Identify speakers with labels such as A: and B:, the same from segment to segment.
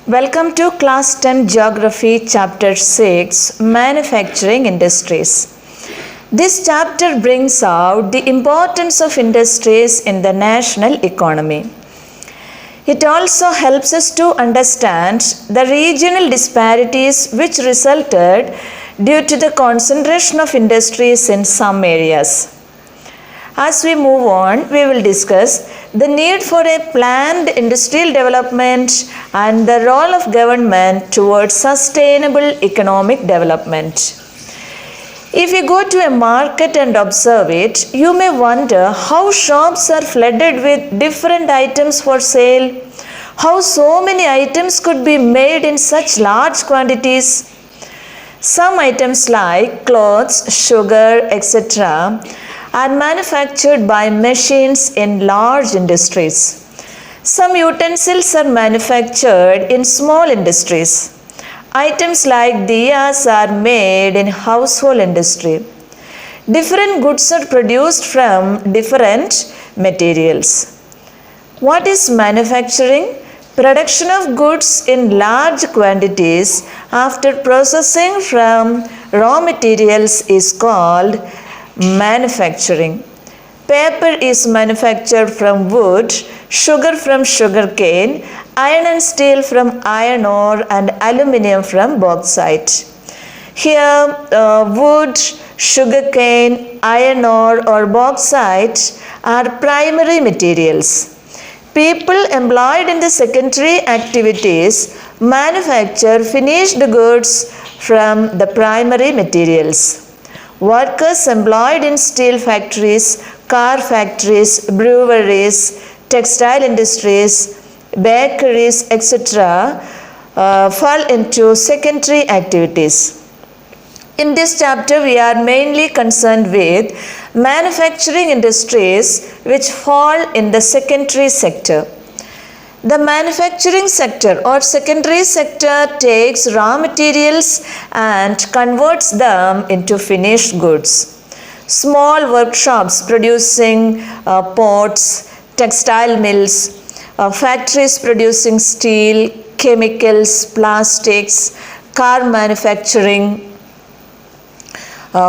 A: Welcome to Class 10 Geography Chapter 6 Manufacturing Industries. This chapter brings out the importance of industries in the national economy. It also helps us to understand the regional disparities which resulted due to the concentration of industries in some areas. As we move on, we will discuss the need for a planned industrial development and the role of government towards sustainable economic development. If you go to a market and observe it, you may wonder how shops are flooded with different items for sale, how so many items could be made in such large quantities. Some items like clothes, sugar, etc. are manufactured by machines in large industries. Some utensils are manufactured in small industries. Items like diyas are made in household industry. Different goods are produced from different materials. What is manufacturing? Production of goods in large quantities after processing from raw materials is called manufacturing. Paper is manufactured from wood, sugar from sugarcane, iron and steel from iron ore, and aluminium from bauxite. Here, wood, sugarcane, iron ore, or bauxite are primary materials. People employed in the secondary activities manufacture finished goods from the primary materials. Workers employed in steel factories, car factories, breweries, textile industries, bakeries, etc. Fall into secondary activities. In this chapter, we are mainly concerned with manufacturing industries which fall in the secondary sector. The manufacturing sector or secondary sector takes raw materials and converts them into finished goods. Small workshops producing pots, textile mills, factories producing steel, chemicals, plastics, car manufacturing,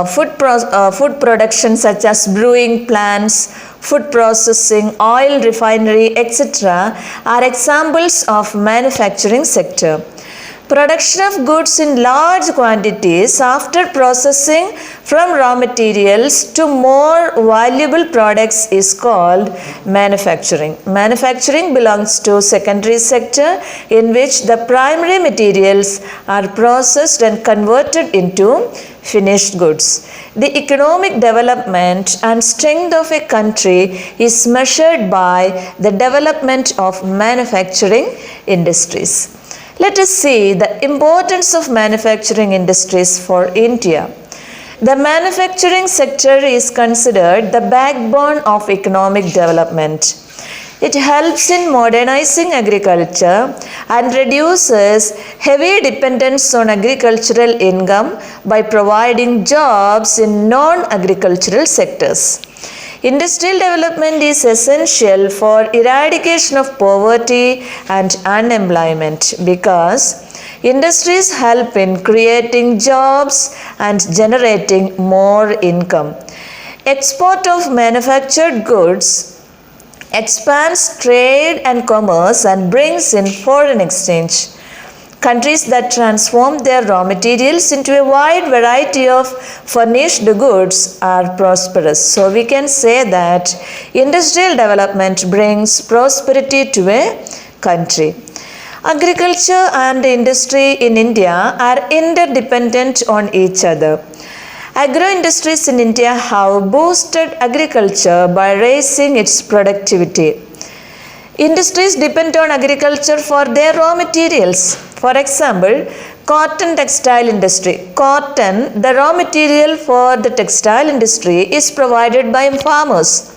A: food production such as brewing plants, food processing, oil refinery, etc. are examples of manufacturing sector. Production of goods in large quantities after processing from raw materials to more valuable products is called manufacturing. Manufacturing belongs to secondary sector in which the primary materials are processed and converted into finished goods. The economic development and strength of a country is measured by the development of manufacturing industries. Let us see the importance of manufacturing industries for India. The manufacturing sector is considered the backbone of economic development. It helps in modernizing agriculture and reduces heavy dependence on agricultural income by providing jobs in non-agricultural sectors. Industrial development is essential for eradication of poverty and unemployment because industries help in creating jobs and generating more income. Export of manufactured goods expands trade and commerce and brings in foreign exchange. Countries that transform their raw materials into a wide variety of furnished goods are prosperous. So we can say that industrial development brings prosperity to a country. Agriculture and industry in India are interdependent on each other. Agro industries in India have boosted agriculture by raising its productivity. Industries depend on agriculture for their raw materials. For example, cotton textile industry. Cotton, the raw material for the textile industry, is provided by farmers.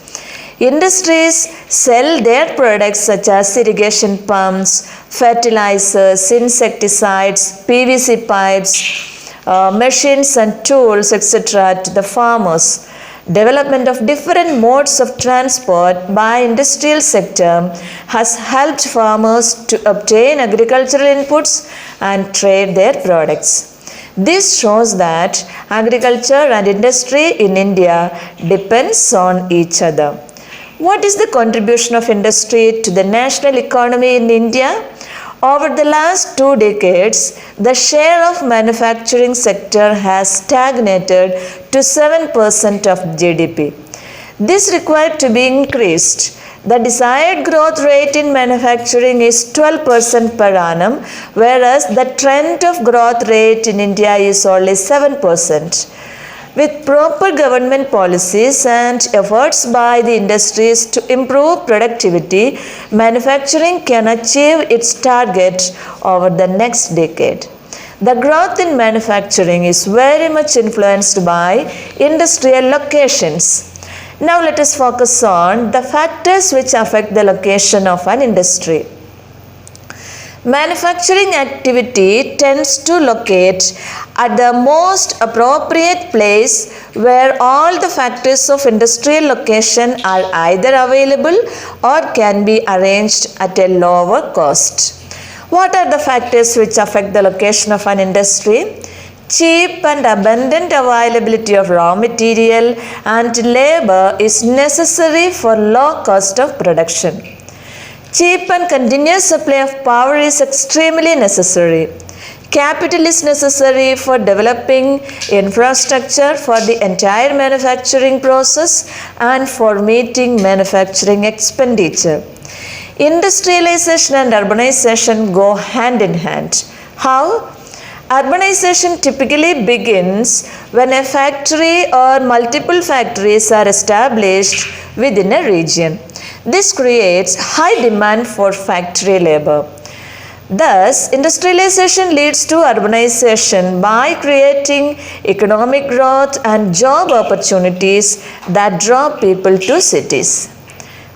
A: Industries sell their products such as irrigation pumps, fertilizers, insecticides, PVC pipes, machines and tools, etc. to the farmers. Development of different modes of transport by industrial sector has helped farmers to obtain agricultural inputs and trade their products. This shows that agriculture and industry in India depends on each other. What is the contribution of industry to the national economy in India? Over the last 2 decades, the share of manufacturing sector has stagnated to 7% of GDP. This required to be increased. The desired growth rate in manufacturing is 12% per annum, whereas the trend of growth rate in India is only 7%. With proper government policies and efforts by the industries to improve productivity, manufacturing can achieve its target over the next decade. The growth in manufacturing is very much influenced by industrial locations. Now let us focus on the factors which affect the location of an industry. Manufacturing activity tends to locate at the most appropriate place where all the factors of industrial location are either available or can be arranged at a lower cost. What are the factors which affect the location of an industry? Cheap and abundant availability of raw material and labor is necessary for low cost of production. Cheap and continuous supply of power is extremely necessary. Capital is necessary for developing infrastructure for the entire manufacturing process and for meeting manufacturing expenditure. Industrialization and urbanization go hand in hand. How? Urbanization typically begins when a factory or multiple factories are established within a region. This creates high demand for factory labor. Thus, industrialization leads to urbanization by creating economic growth and job opportunities that draw people to cities.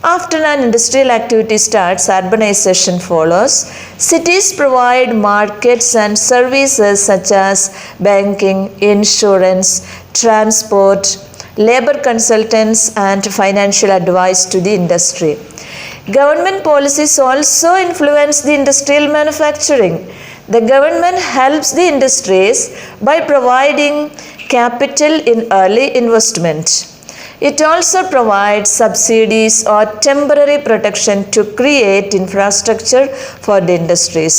A: After an industrial activity starts, urbanization follows. Cities provide markets and services such as banking, insurance, transport, labor consultants, and financial advice to the industry. Government policies also influence the industrial manufacturing. The government helps the industries by providing capital in early investment. It also provides subsidies or temporary protection to create infrastructure for the industries.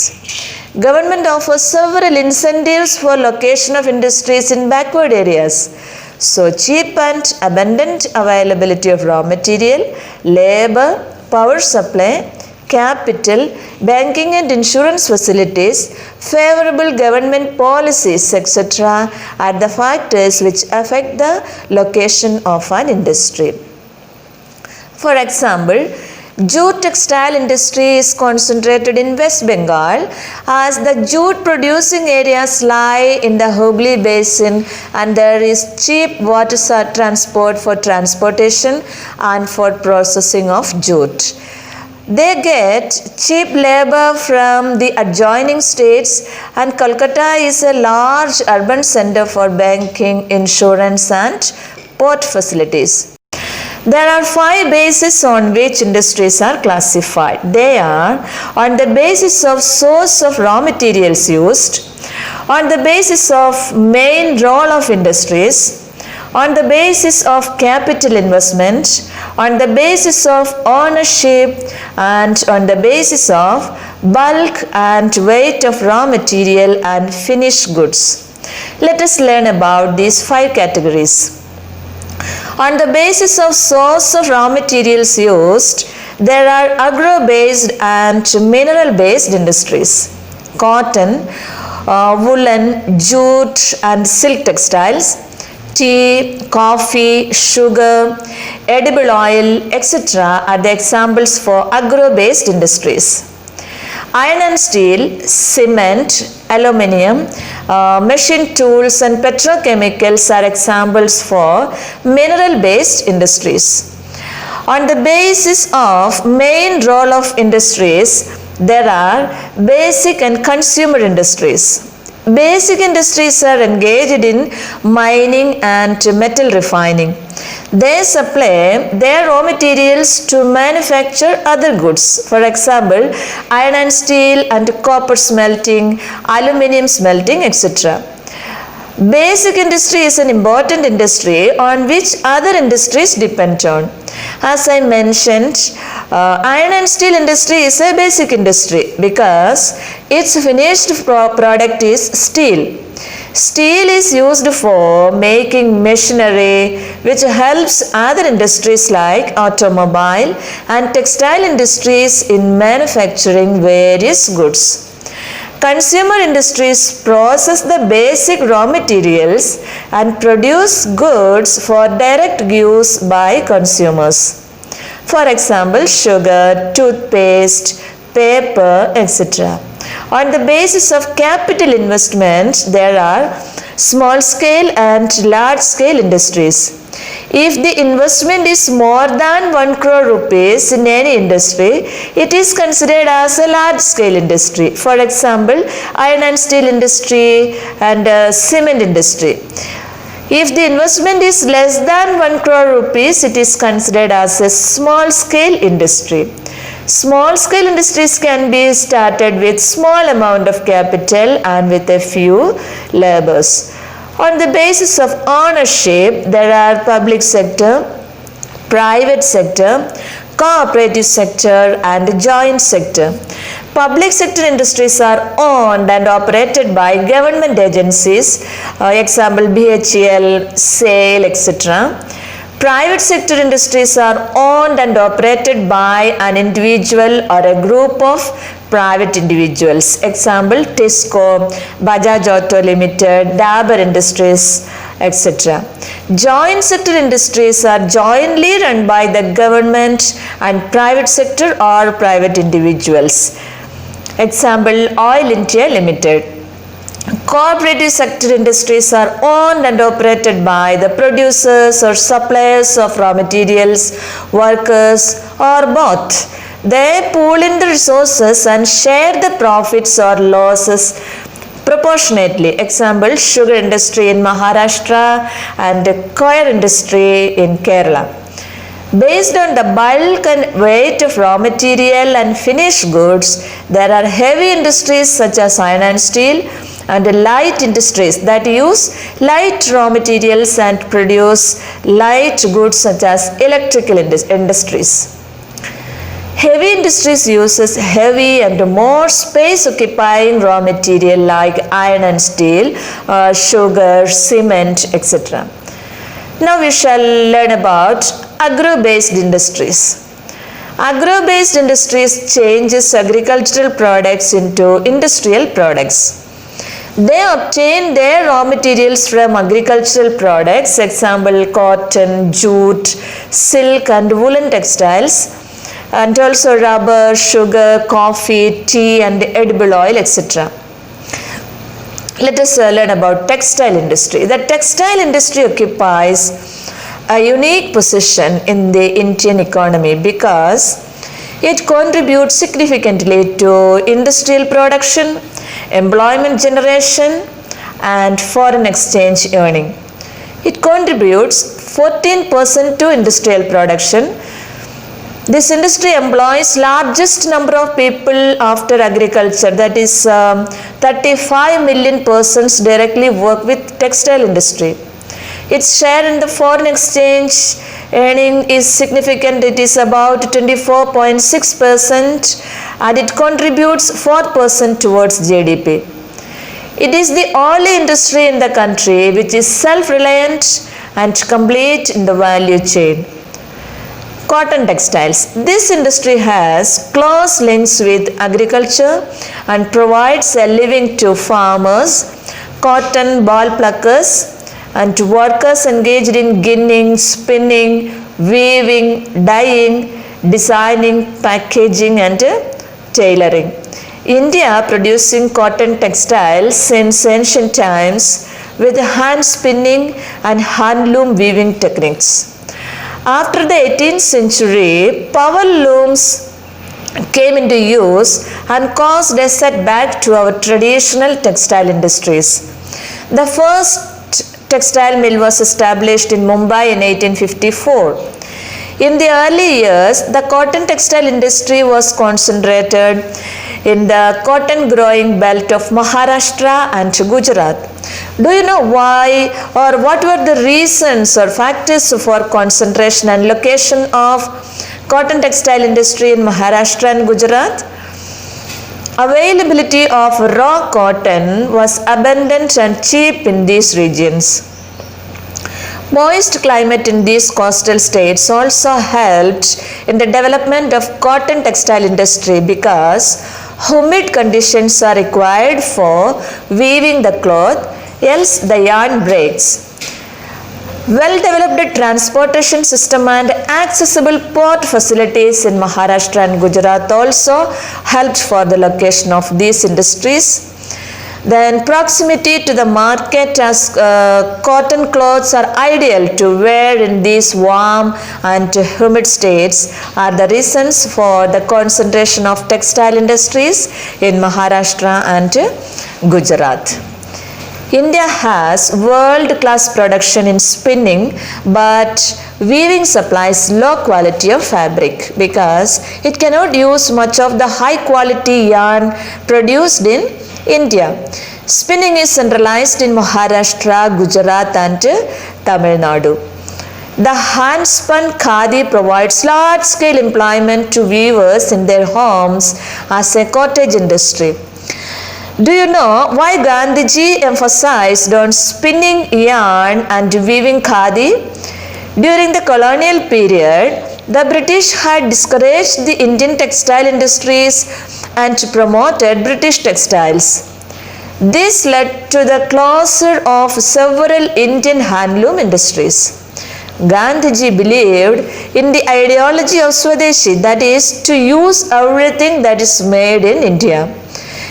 A: Government offers several incentives for location of industries in backward areas. So, cheap and abundant availability of raw material, labor, power supply, capital, banking and insurance facilities, favorable government policies, etc. are the factors which affect the location of an industry. For example, jute textile industry is concentrated in West Bengal as the jute producing areas lie in the Hooghly basin and there is cheap water transport for transportation and for processing of jute. They get cheap labor from the adjoining states, and Kolkata is a large urban center for banking, insurance and port facilities. There are 5 bases on which industries are classified. They are on the basis of source of raw materials used, on the basis of main role of industries, on the basis of capital investment, on the basis of ownership, and on the basis of bulk and weight of raw material and finished goods. Let us learn about these 5 categories. On the basis of source of raw materials used, there are agro-based and mineral-based industries. Cotton, woolen, jute and silk textiles, tea, coffee, sugar, edible oil, etc. are the examples for agro-based industries. Iron and steel, cement, aluminium, machine tools and petrochemicals are examples for mineral-based industries. On the basis of main role of industries, there are basic and consumer industries. Basic industries are engaged in mining and metal refining. They supply their raw materials to manufacture other goods. For example, iron and steel and copper smelting, aluminium smelting, etc. Basic industry is an important industry on which other industries depend on. As I mentioned, iron and steel industry is a basic industry because its finished product is steel. Steel is used for making machinery which helps other industries like automobile and textile industries in manufacturing various goods. Consumer industries process the basic raw materials and produce goods for direct use by consumers. For example, sugar, toothpaste, paper, etc. On the basis of capital investment, there are small scale and large scale industries. If the investment is more than 1 crore rupees in any industry, it is considered as a large scale industry. For example, iron and steel industry and cement industry. If the investment is less than 1 crore rupees, it is considered as a small scale industry. Small scale industries can be started with small amount of capital and with a few laborers. On the basis of ownership, there are public sector, private sector, cooperative sector and joint sector. Public sector industries are owned and operated by government agencies, example BHEL, SAIL, etc. Private sector industries are owned and operated by an individual or a group of private individuals. Example, Tisco, Bajaj Auto Limited, Dabur Industries, etc. Joint sector industries are jointly run by the government and private sector or private individuals. Example, Oil India Limited. Cooperative sector industries are owned and operated by the producers or suppliers of raw materials, workers, or both. They pool in the resources and share the profits or losses proportionately. Example, sugar industry in Maharashtra and coir industry in Kerala. Based on the bulk and weight of raw material and finished goods, there are heavy industries such as iron and steel and light industries that use light raw materials and produce light goods such as electrical industries. Heavy industries uses heavy and more space occupying raw material like iron and steel, sugar, cement, etc. Now we shall learn about agro-based industries. Agro-based industries changes agricultural products into industrial products. They obtain their raw materials from agricultural products, example cotton, jute, silk and woolen textiles, and also rubber, sugar, coffee, tea and edible oil, etc. Let us learn about textile industry. The textile industry occupies a unique position in the Indian economy because it contributes significantly to industrial production, employment generation and foreign exchange earning. It contributes 14% to industrial production. This industry employs largest number of people after agriculture, that is 35 million persons directly work with textile industry. Its share in the foreign exchange earning is significant. It is about 24.6% and it contributes 4% towards GDP. It is the only industry in the country which is self-reliant and complete in the value chain. Cotton textiles. This industry has close links with agriculture and provides a living to farmers, cotton ball pluckers and to workers engaged in ginning, spinning, weaving, dyeing, designing, packaging and tailoring. India producing cotton textiles since ancient times with hand spinning and handloom weaving techniques. After the 18th century, power looms came into use and caused a setback to our traditional textile industries. The first textile mill was established in Mumbai in 1854. In the early years, the cotton textile industry was concentrated in the cotton growing belt of Maharashtra and Gujarat. Do you know why or what were the reasons or factors for concentration and location of cotton textile industry in Maharashtra and Gujarat? Availability of raw cotton was abundant and cheap in these regions. Moist climate in these coastal states also helped in the development of cotton textile industry because humid conditions are required for weaving the cloth, else the yarn breaks. Well-developed transportation system and accessible port facilities in Maharashtra and Gujarat also helped for the location of these industries. Then proximity to the market, as cotton clothes are ideal to wear in these warm and humid states, are the reasons for the concentration of textile industries in Maharashtra and Gujarat. India has world-class production in spinning, but weaving supplies low quality of fabric because it cannot use much of the high-quality yarn produced in India. Spinning is centralized in Maharashtra, Gujarat and Tamil Nadu. The hand-spun khadi provides large-scale employment to weavers in their homes as a cottage industry. Do you know why Gandhiji emphasized on spinning yarn and weaving khadi? During the colonial period, the British had discouraged the Indian textile industries and promoted British textiles. This led to the closure of several Indian handloom industries. Gandhiji believed in the ideology of Swadeshi, that is, to use everything that is made in India.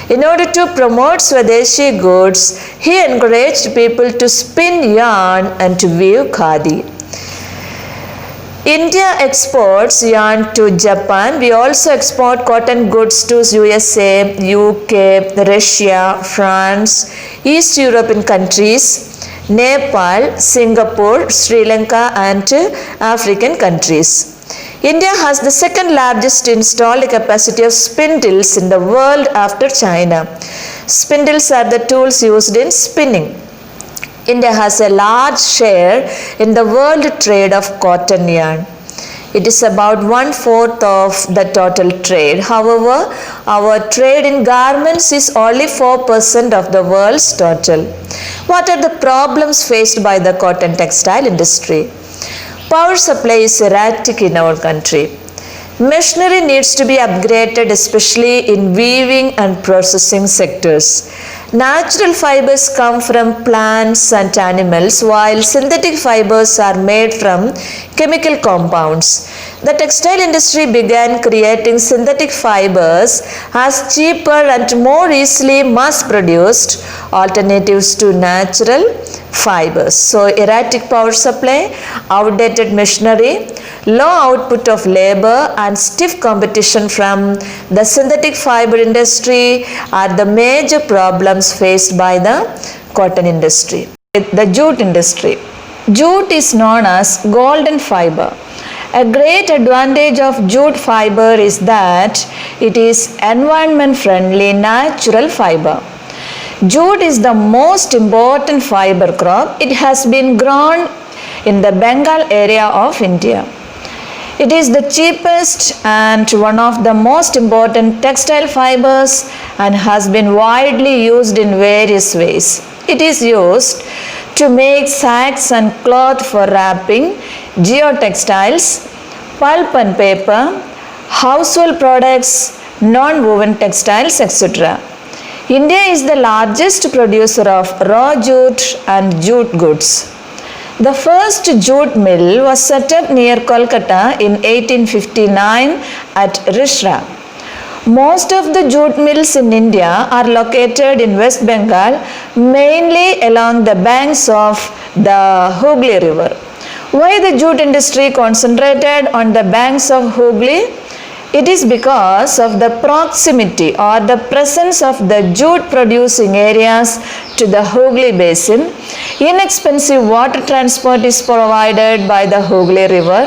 A: In order to promote Swadeshi goods, he encouraged people to spin yarn and to weave khadi. India exports yarn to Japan. We also export cotton goods to USA, UK, Russia, France, East European countries, Nepal, Singapore, Sri Lanka and African countries. India has the second largest installed capacity of spindles in the world after China. Spindles are the tools used in spinning. India has a large share in the world trade of cotton yarn. It is about 1/4 of the total trade. However, our trade in garments is only 4% of the world's total. What are the problems faced by the cotton textile industry? Power supply is erratic in our country. Machinery needs to be upgraded, especially in weaving and processing sectors. Natural fibers come from plants and animals, while synthetic fibers are made from chemical compounds. The textile industry began creating synthetic fibers as cheaper and more easily mass-produced alternatives to natural fibers. So, erratic power supply, outdated machinery, low output of labor and stiff competition from the synthetic fiber industry are the major problems faced by the cotton industry. The jute industry. Jute is known as golden fiber. A great advantage of jute fiber is that it is environment friendly natural fiber. Jute is the most important fiber crop. It has been grown in the Bengal area of India. It is the cheapest and one of the most important textile fibers and has been widely used in various ways. It is used to make sacks and cloth for wrapping, geotextiles, pulp and paper, household products, non-woven textiles, etc. India is the largest producer of raw jute and jute goods. The first jute mill was set up near Kolkata in 1859 at Risra. Most of the jute mills in India are located in West Bengal, mainly along the banks of the Hooghly River. Why the jute industry concentrated on the banks of Hooghly? It is because of the proximity or the presence of the jute producing areas to the Hooghly Basin. Inexpensive water transport is provided by the Hooghly River.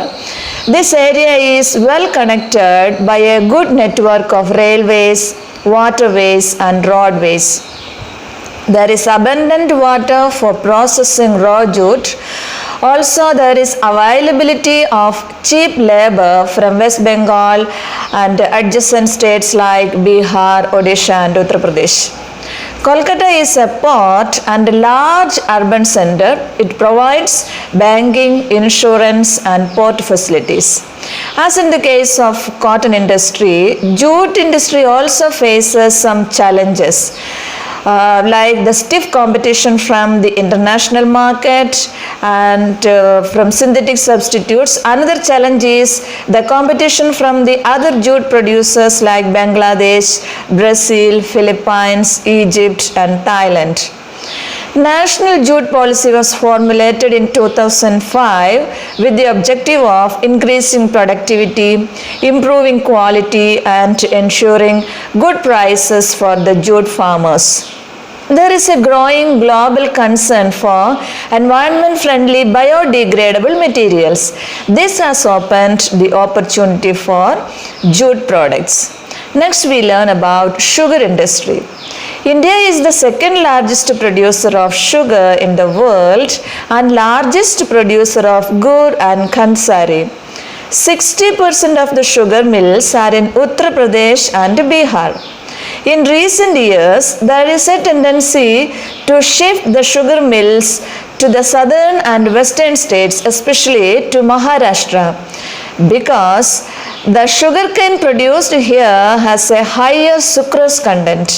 A: This area is well connected by a good network of railways, waterways and roadways. There is abundant water for processing raw jute. Also, there is availability of cheap labor from West Bengal and adjacent states like Bihar, Odisha and Uttar Pradesh. Kolkata is a port and large urban center. It provides banking, insurance and port facilities. As in the case of cotton industry, jute industry also faces some challenges. Like the stiff competition from the international market and from synthetic substitutes. Another challenge is the competition from the other jute producers like Bangladesh, Brazil, Philippines, Egypt and Thailand. National jute policy was formulated in 2005 with the objective of increasing productivity, improving quality and ensuring good prices for the jute farmers. There is a growing global concern for environment-friendly biodegradable materials. This has opened the opportunity for jute products. Next we learn about sugar industry. India is the second largest producer of sugar in the world and largest producer of gur and khansari. 60% of the sugar mills are in Uttar Pradesh and Bihar. In recent years, there is a tendency to shift the sugar mills to the southern and western states, especially to Maharashtra, because the sugarcane produced here has a higher sucrose content.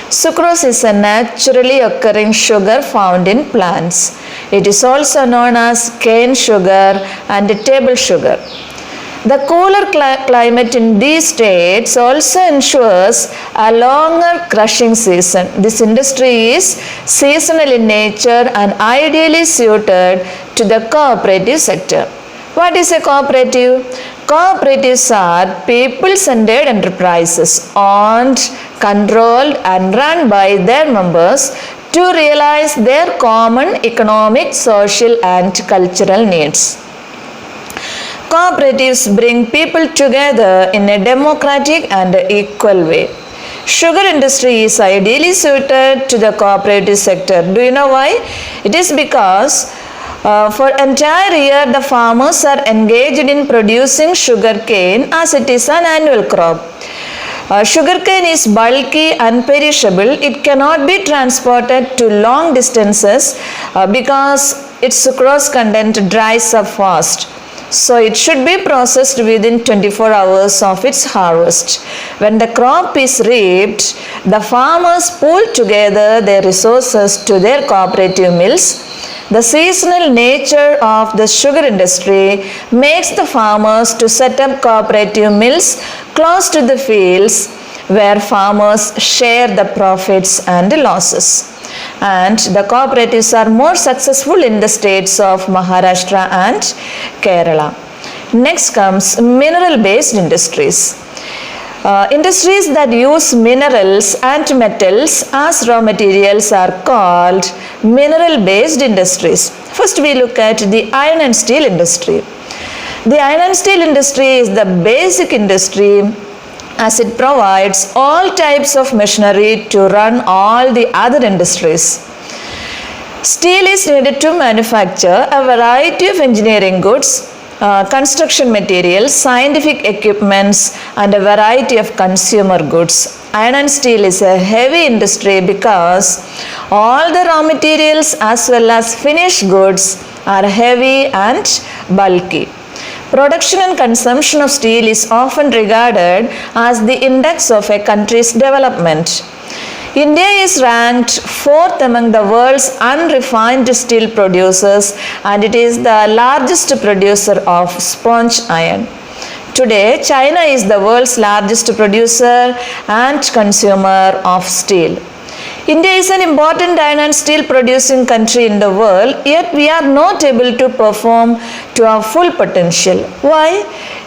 A: Sucrose is a naturally occurring sugar found in plants. It is also known as cane sugar and table sugar. The cooler climate in these states also ensures a longer crushing season. This industry is seasonal in nature and ideally suited to the cooperative sector. What is a cooperative? Cooperatives are people-centered enterprises owned, controlled and run by their members to realize their common economic, social and cultural needs. Cooperatives bring people together in a democratic and equal way. Sugar industry is ideally suited to the cooperative sector. Do you know why? It is because for entire year the farmers are engaged in producing sugar cane as it is an annual crop. Sugarcane is bulky and perishable. It cannot be transported to long distances because its sucrose content dries up fast. So it should be processed within 24 hours of its harvest. When the crop is reaped, the farmers pool together their resources to their cooperative mills. The seasonal nature of the sugar industry makes the farmers to set up cooperative mills close to the fields where farmers share the profits and losses. And the cooperatives are more successful in the states of Maharashtra and Kerala. Next comes mineral-based industries. Industries that use minerals and metals as raw materials are called mineral-based industries. First we look at the iron and steel industry. The iron and steel industry is the basic industry as it provides all types of machinery to run all the other industries. Steel is needed to manufacture a variety of engineering goods, construction materials, scientific equipments and a variety of consumer goods. Iron and steel is a heavy industry because all the raw materials as well as finished goods are heavy and bulky. Production and consumption of steel is often regarded as the index of a country's development. India is ranked 4th among the world's unrefined steel producers and it is the largest producer of sponge iron. Today, China is the world's largest producer and consumer of steel. India is an important iron and steel producing country in the world, yet we are not able to perform to our full potential. Why?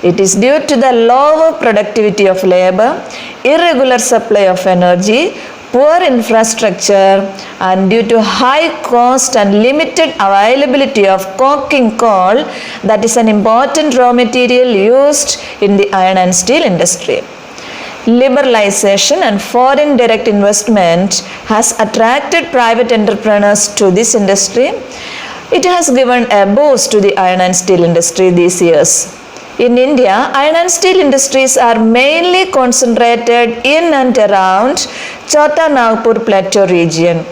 A: It is due to the lower productivity of labor, irregular supply of energy, poor infrastructure, and due to high cost and limited availability of coking coal, that is an important raw material used in the iron and steel industry. Liberalization and foreign direct investment has attracted private entrepreneurs to this industry. It has given a boost to the iron and steel industry these years. In India, iron and steel industries are mainly concentrated in and around Chota Nagpur Plateau region.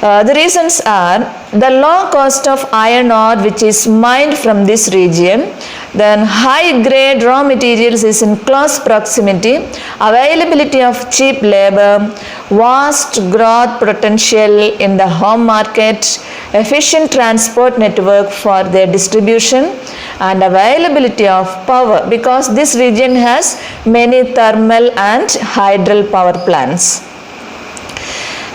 A: The reasons are the low cost of iron ore which is mined from this region, then high grade raw materials is in close proximity, availability of cheap labor, vast growth potential in the home market, efficient transport network for their distribution, and availability of power because this region has many thermal and hydel power plants.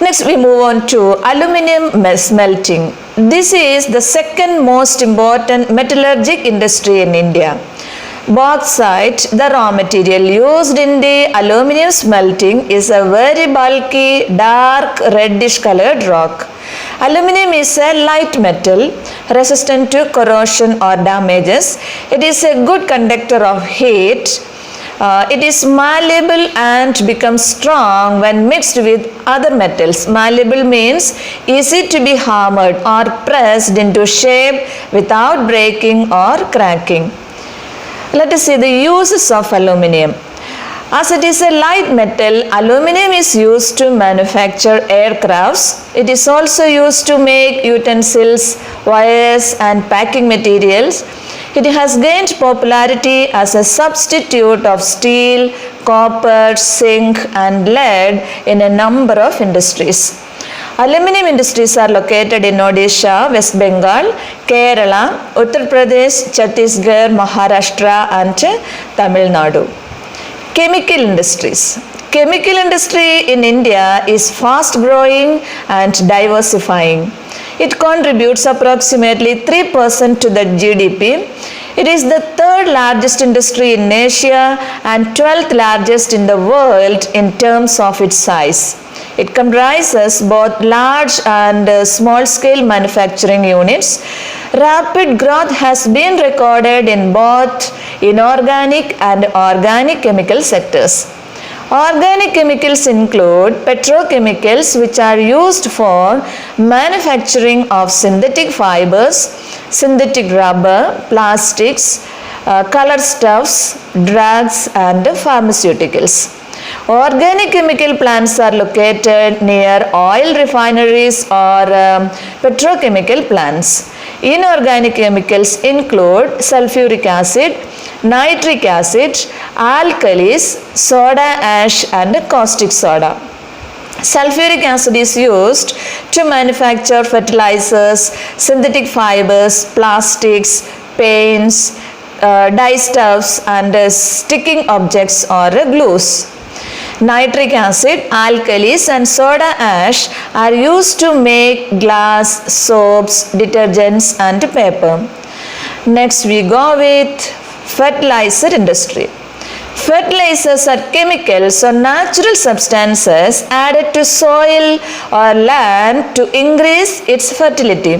A: Next we move on to aluminium smelting. This is the second most important metallurgic industry in India. Bauxite, the raw material used in the aluminium smelting, is a very bulky, dark reddish colored rock. Aluminium is a light metal resistant to corrosion or damages. It is a good conductor of heat. It is malleable and becomes strong when mixed with other metals. Malleable means easy to be hammered or pressed into shape without breaking or cracking. Let us see the uses of aluminium. As it is a light metal, aluminium is used to manufacture aircrafts. It is also used to make utensils, wires, and packing materials. It has gained popularity as a substitute of steel, copper, zinc, and lead in a number of industries. Aluminium industries are located in Odisha, West Bengal, Kerala, Uttar Pradesh, Chhattisgarh, Maharashtra, and Tamil Nadu. Chemical industries. Chemical industry in India is fast growing and diversifying. It contributes approximately 3% to the GDP. It is the third largest industry in Asia and 12th largest in the world in terms of its size. It comprises both large and small scale manufacturing units. Rapid growth has been recorded in both inorganic and organic chemical sectors. Organic chemicals include petrochemicals which are used for manufacturing of synthetic fibers, synthetic rubber, plastics, color stuffs, drugs, and pharmaceuticals. Organic chemical plants are located near oil refineries or petrochemical plants. Inorganic chemicals include sulfuric acid, nitric acid, alkalis, soda ash, and caustic soda. Sulfuric acid is used to manufacture fertilizers, synthetic fibers, plastics, paints, dyestuffs, and sticking objects or glues. Nitric acid, alkalis, and soda ash are used to make glass, soaps, detergents, and paper. Next we go with fertilizer industry. Fertilizers are chemicals or natural substances added to soil or land to increase its fertility.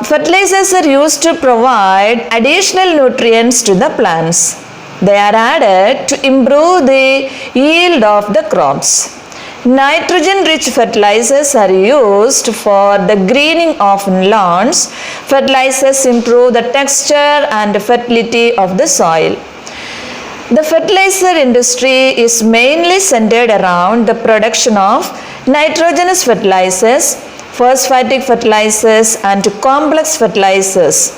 A: Fertilizers are used to provide additional nutrients to the plants. They are added to improve the yield of the crops. Nitrogen-rich fertilizers are used for the greening of lawns. Fertilizers improve the texture and fertility of the soil. The fertilizer industry is mainly centered around the production of nitrogenous fertilizers, phosphatic fertilizers, and complex fertilizers.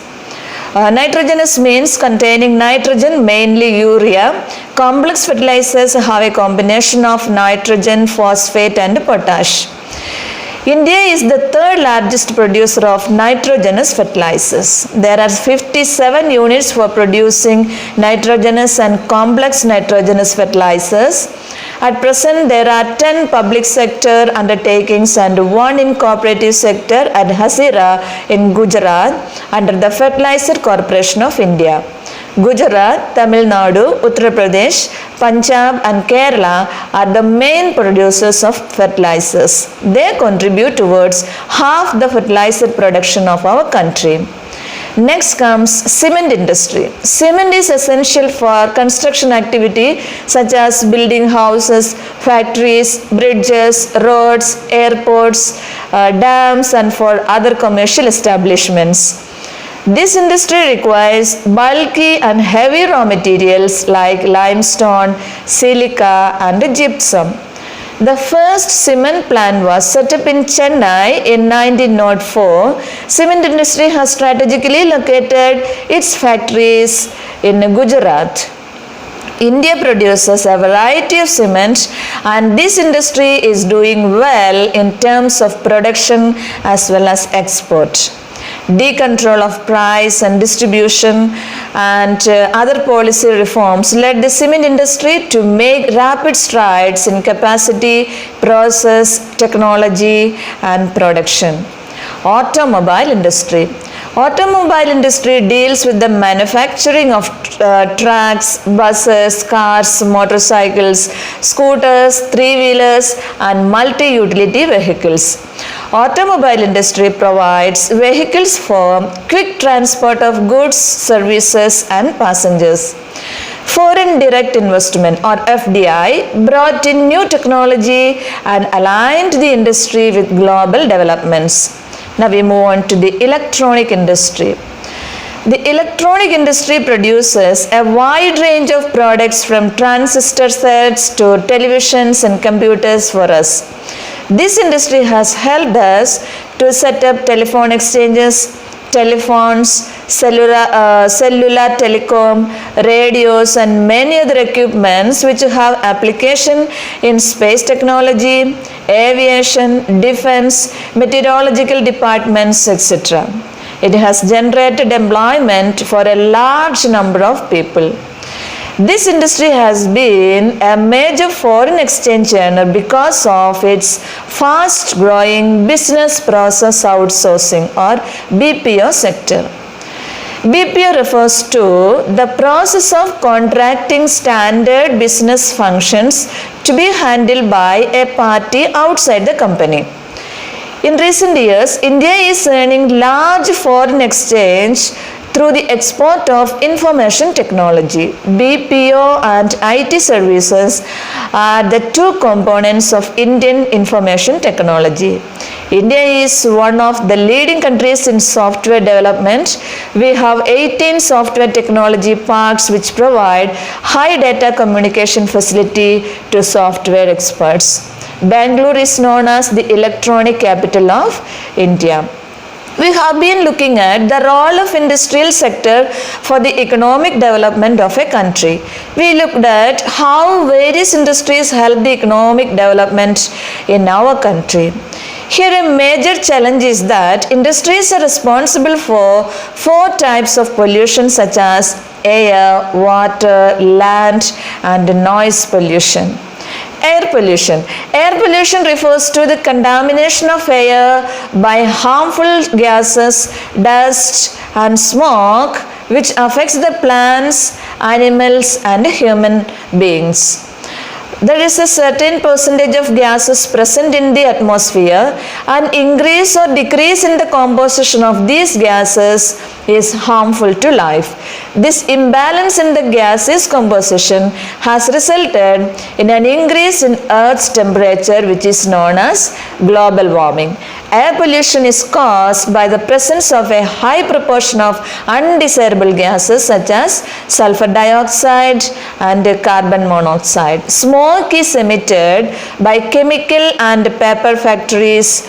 A: Nitrogenous means containing nitrogen, mainly urea. Complex fertilizers have a combination of nitrogen, phosphate, and potash. India is the third largest producer of nitrogenous fertilizers. There are 57 units for producing nitrogenous and complex nitrogenous fertilizers. At present, there are 10 public sector undertakings and 1 in cooperative sector at Hazira in Gujarat under the Fertilizer Corporation of India. Gujarat, Tamil Nadu, Uttar Pradesh, Punjab and Kerala are the main producers of fertilizers. They contribute towards half the fertilizer production of our country. Next comes cement industry. Cement is essential for construction activity such as building houses, factories, bridges, roads, airports, dams and for other commercial establishments. This industry requires bulky and heavy raw materials like limestone, silica and gypsum. The first cement plant was set up in Chennai in 1904. Cement industry has strategically located its factories in Gujarat. India produces a variety of cement and this industry is doing well in terms of production as well as export. Decontrol of price and distribution and other policy reforms led the cement industry to make rapid strides in capacity, process, technology and production. Automobile industry. Automobile industry deals with the manufacturing of trucks, buses, cars, motorcycles, scooters, three-wheelers and multi-utility vehicles. Automobile industry provides vehicles for quick transport of goods, services and passengers. Foreign direct investment or FDI brought in new technology and aligned the industry with global developments. Now we move on to the electronic industry. The electronic industry produces a wide range of products from transistor sets to televisions and computers for us. This industry has helped us to set up telephone exchanges, telephones, cellular telecom, radios and many other equipments which have application in space technology, aviation, defense, meteorological departments, etc. It has generated employment for a large number of people. This industry has been a major foreign exchange earner because of its fast growing business process outsourcing or BPO sector. BPO refers to the process of contracting standard business functions to be handled by a party outside the company. In recent years, India is earning large foreign exchange through the export of information technology. BPO and IT services are the two components of Indian information technology. India is one of the leading countries in software development. We have 18 software technology parks which provide high data communication facility to software experts. Bangalore is known as the electronic capital of India. We have been looking at the role of industrial sector for the economic development of a country. We looked at how various industries help the economic development in our country. Here a major challenge is that industries are responsible for 4 types of pollution such as air, water, land and noise pollution. Air pollution. Air pollution refers to the contamination of air by harmful gases, dust and smoke which affects the plants, animals and human beings. There is a certain percentage of gases present in the atmosphere and increase or decrease in the composition of these gases is harmful to life. This imbalance in the gases composition has resulted in an increase in Earth's temperature which is known as global warming. Air pollution is caused by the presence of a high proportion of undesirable gases such as sulfur dioxide and carbon monoxide. Smoke is emitted by chemical and paper factories,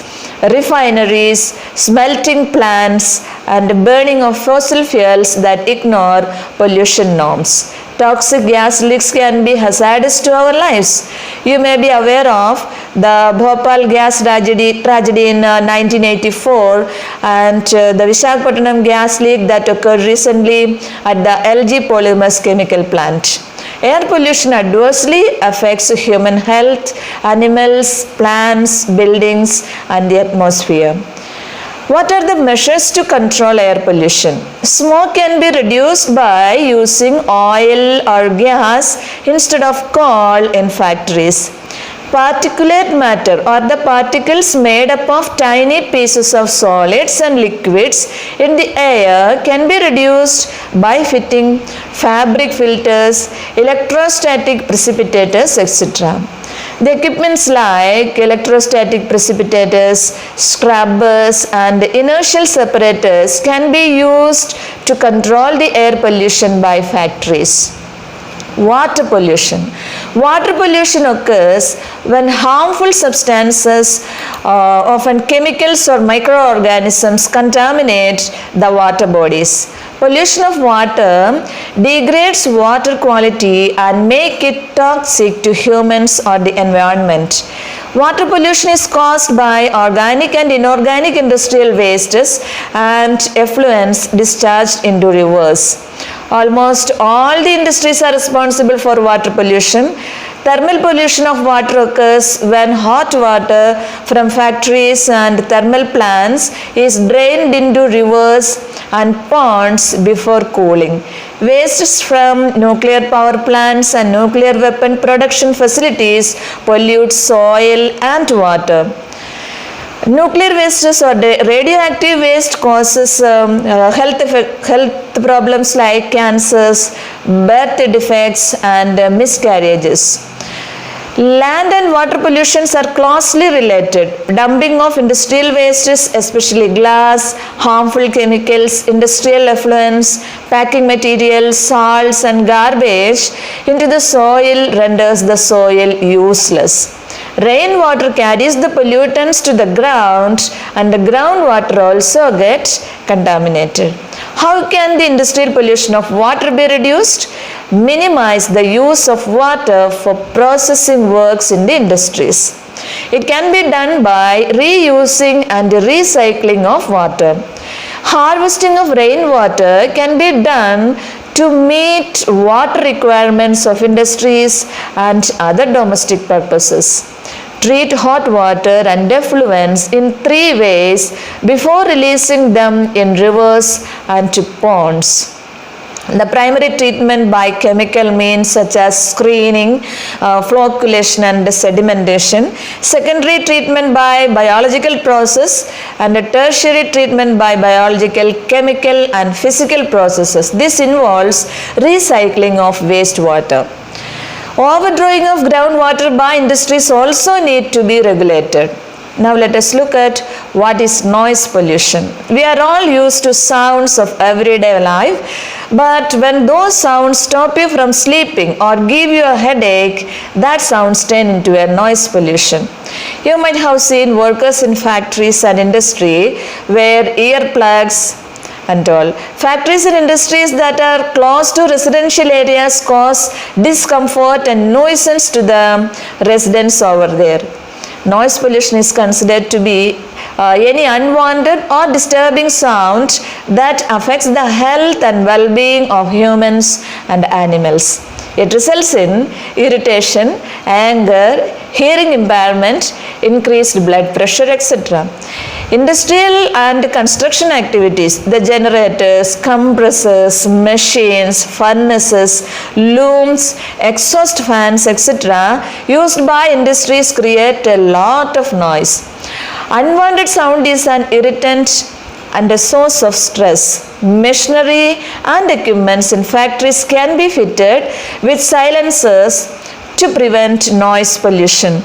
A: refineries, smelting plants and burning of fossil fuels that ignore pollution norms. Toxic gas leaks can be hazardous to our lives. You may be aware of the Bhopal gas tragedy in 1984 and the Visakhapatnam gas leak that occurred recently at the LG Polymers chemical plant. Air pollution adversely affects human health, animals, plants, buildings and the atmosphere. What are the measures to control air pollution? Smoke can be reduced by using oil or gas instead of coal in factories. Particulate matter or the particles made up of tiny pieces of solids and liquids in the air can be reduced by fitting fabric filters, electrostatic precipitators, etc. The equipments like electrostatic precipitators, scrubbers and inertial separators can be used to control the air pollution by factories. Water pollution. Water pollution occurs when harmful substances, often chemicals or microorganisms, contaminate the water bodies. Pollution of water degrades water quality and make it toxic to humans or the environment. Water pollution is caused by organic and inorganic industrial wastes and effluents discharged into rivers. Almost all the industries are responsible for water pollution. Thermal pollution of water occurs when hot water from factories and thermal plants is drained into rivers and ponds before cooling. Wastes from nuclear power plants and nuclear weapon production facilities pollute soil and water. Nuclear wastes or radioactive waste causes health problems like cancers, birth defects and miscarriages. Land and water pollutions are closely related. Dumping of industrial wastes, especially glass, harmful chemicals, industrial effluents, packing materials, salts and garbage into the soil renders the soil useless. Rainwater carries the pollutants to the ground and the groundwater also gets contaminated. How can the industrial pollution of water be reduced? Minimize the use of water for processing works in the industries. It can be done by reusing and recycling of water. Harvesting of rainwater can be done to meet water requirements of industries and other domestic purposes. Treat hot water and effluents in 3 ways before releasing them in rivers and to ponds. The primary treatment by chemical means such as screening, flocculation and sedimentation. Secondary treatment by biological process and a tertiary treatment by biological, chemical and physical processes. This involves recycling of wastewater. Overdrawing of groundwater by industries also need to be regulated. Now let us look at what is noise pollution. We are all used to sounds of everyday life, but when those sounds stop you from sleeping or give you a headache, that sounds turn into a noise pollution. You might have seen workers in factories and industry wear earplugs and all. Factories and industries that are close to residential areas cause discomfort and nuisance to the residents over there. Noise pollution is considered to be any unwanted or disturbing sound that affects the health and well-being of humans and animals. It results in irritation, anger, hearing impairment, increased blood pressure, etc. Industrial and construction activities, the generators, compressors, machines, furnaces, looms, exhaust fans, etc. used by industries create a lot of noise. Unwanted sound is an irritant and a source of stress. Machinery and equipments in factories can be fitted with silencers to prevent noise pollution.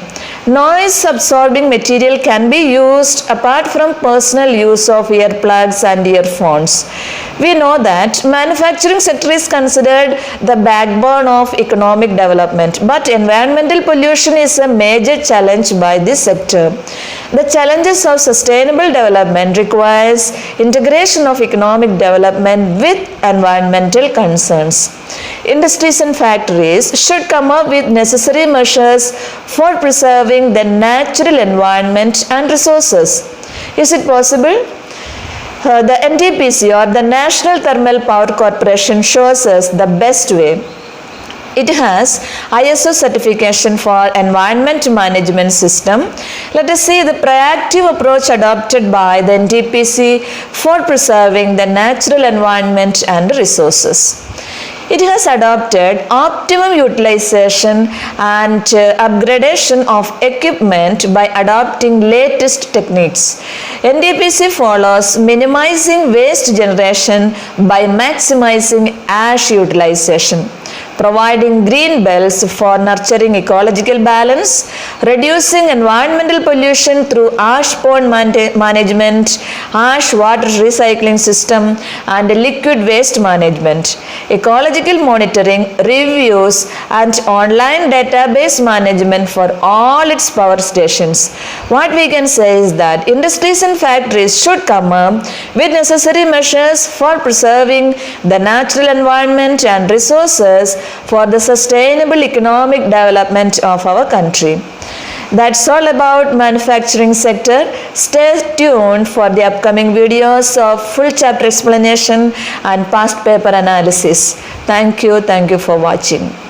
A: Noise absorbing material can be used apart from personal use of earplugs and earphones. We know that manufacturing sector is considered the backbone of economic development, but environmental pollution is a major challenge by this sector. The challenges of sustainable development requires integration of economic development with environmental concerns. Industries and factories should come up with necessary measures for preserving the natural environment and resources. Is it possible? The NTPC or the National Thermal Power Corporation shows us the best way. It has ISO certification for environment management system. Let us see the proactive approach adopted by the NTPC for preserving the natural environment and resources. It has adopted optimum utilization and upgradation of equipment by adopting latest techniques. NTPC follows minimizing waste generation by maximizing ash utilization, providing green belts for nurturing ecological balance, reducing environmental pollution through ash pond management, ash water recycling system, and liquid waste management, ecological monitoring, reviews, and online database management for all its power stations. What we can say is that industries and factories should come up with necessary measures for preserving the natural environment and resources for the sustainable economic development of our country. That's all about manufacturing sector. Stay tuned for the upcoming videos of full chapter explanation and past paper analysis. Thank you for watching.